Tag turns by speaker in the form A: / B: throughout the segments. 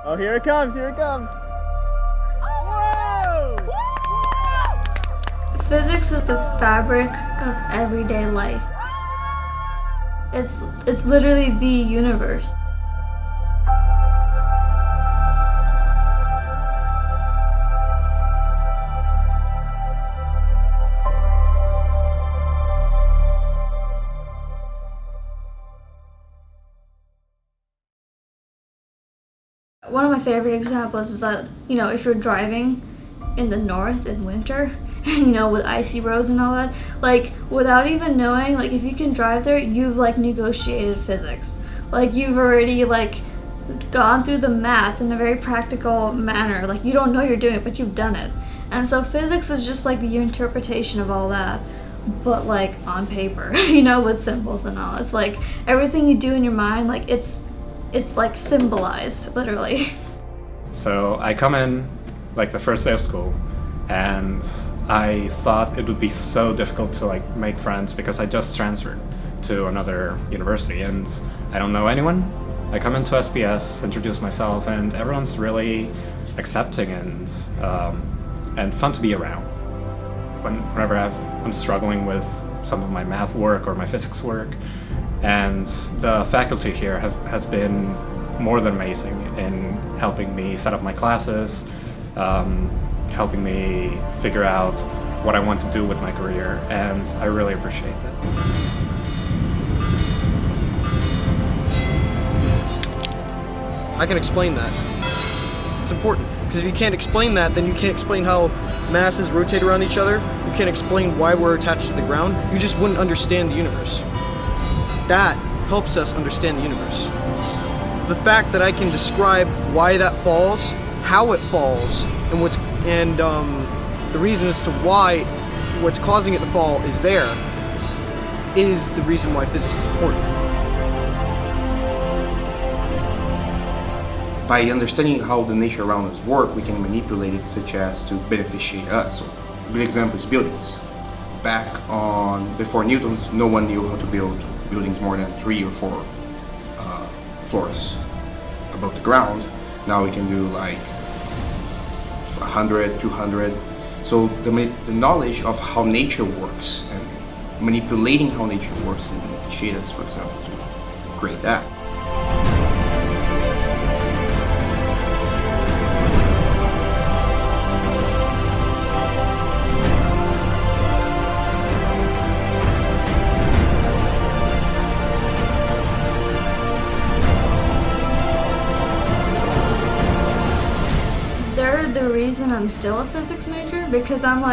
A: Oh, here it comes, here it comes. Whoa!
B: Physics is the fabric of everyday life. It's literally the universe. One of my favorite examples is that, if you're driving in the north in winter, and with icy roads and all that, without even knowing, if you can drive there, you've negotiated physics. You've already gone through the math in a very practical manner. You don't know you're doing it, but you've done it. And so physics is just the interpretation of all that, but on paper, with symbols and all. It's everything you do in your mind, it's symbolized, literally.
C: So I come in the first day of school, and I thought it would be so difficult to make friends because I just transferred to another university and I don't know anyone. I come into SPS, introduce myself, and everyone's really accepting and fun to be around. Whenever I'm struggling with some of my math work or my physics work, and the faculty here has been more than amazing in helping me set up my classes, helping me figure out what I want to do with my career, and I really appreciate that.
D: I can explain that. It's important, because if you can't explain that, then you can't explain how masses rotate around each other. You can't explain why we're attached to the ground. You just wouldn't understand the universe. That helps us understand the universe. The fact that I can describe why that falls, how it falls, and the reason as to why what's causing it to fall is there, is the reason why physics is important.
E: By understanding how the nature around us work, we can manipulate it such as to beneficiate us. So, a good example is buildings. Before Newton, no one knew how to build buildings more than 3 or 4 floors above the ground. Now we can do 100, 200. So the knowledge of how nature works and manipulating how nature works can beneficiate us, for example, to create that.
B: They're the reason I'm still a physics major, because I'm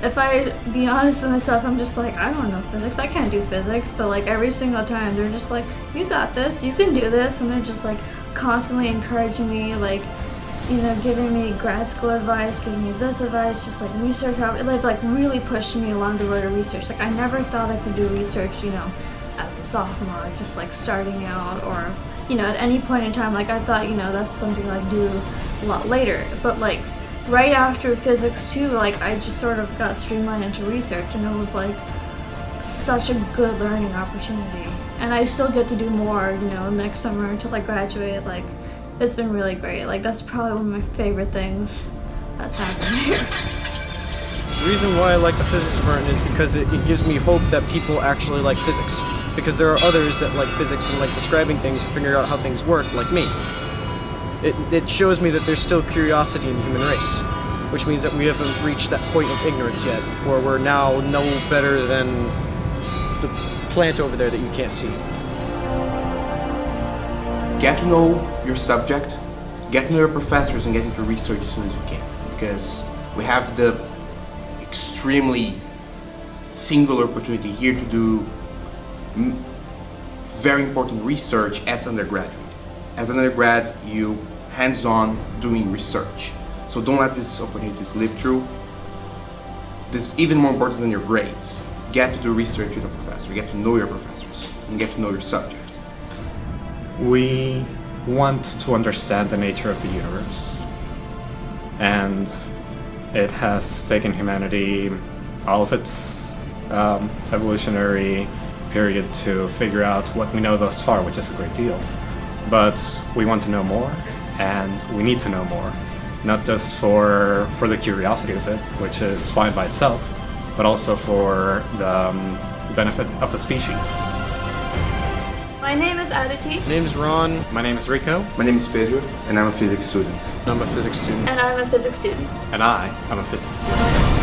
B: if I be honest with myself, I'm just I don't know physics, I can't do physics, but every single time they're just you got this, you can do this, and they're just constantly encouraging me, giving me grad school advice, giving me this advice, just research, really pushing me along the road of research. I never thought I could do research, as a sophomore, just starting out, or at any point in time, I thought, that's something do a lot later. But right after physics too, I just sort of got streamlined into research, and it was such a good learning opportunity. And I still get to do more, next summer until I graduate. It's been really great. That's probably one of my favorite things that's happened here.
D: The reason why I like the physics department is because it gives me hope that people actually like physics. Because there are others that like physics and like describing things and figuring out how things work, like me. It shows me that there's still curiosity in the human race, which means that we haven't reached that point of ignorance yet, where we're now no better than the plant over there that you can't see.
E: Get to know your subject, get to know your professors, and get into research as soon as you can. Because we have the extremely singular opportunity here to do very important research as undergraduate. As an undergrad, you hands-on doing research. So don't let this opportunity slip through. This is even more important than your grades. Get to do research with a professor, get to know your professors, and get to know your subject.
C: We want to understand the nature of the universe, and it has taken humanity all of its evolutionary period to figure out what we know thus far, which is a great deal. But we want to know more, and we need to know more, not just for the curiosity of it, which is fine by itself, but also for the benefit of the species.
B: My name is Aditi.
D: My name is Ron.
C: My name is Rico,
E: My name is Pedro, and I'm a physics student.
D: I'm a physics student.
B: And I'm a physics student.
C: and I am a physics student.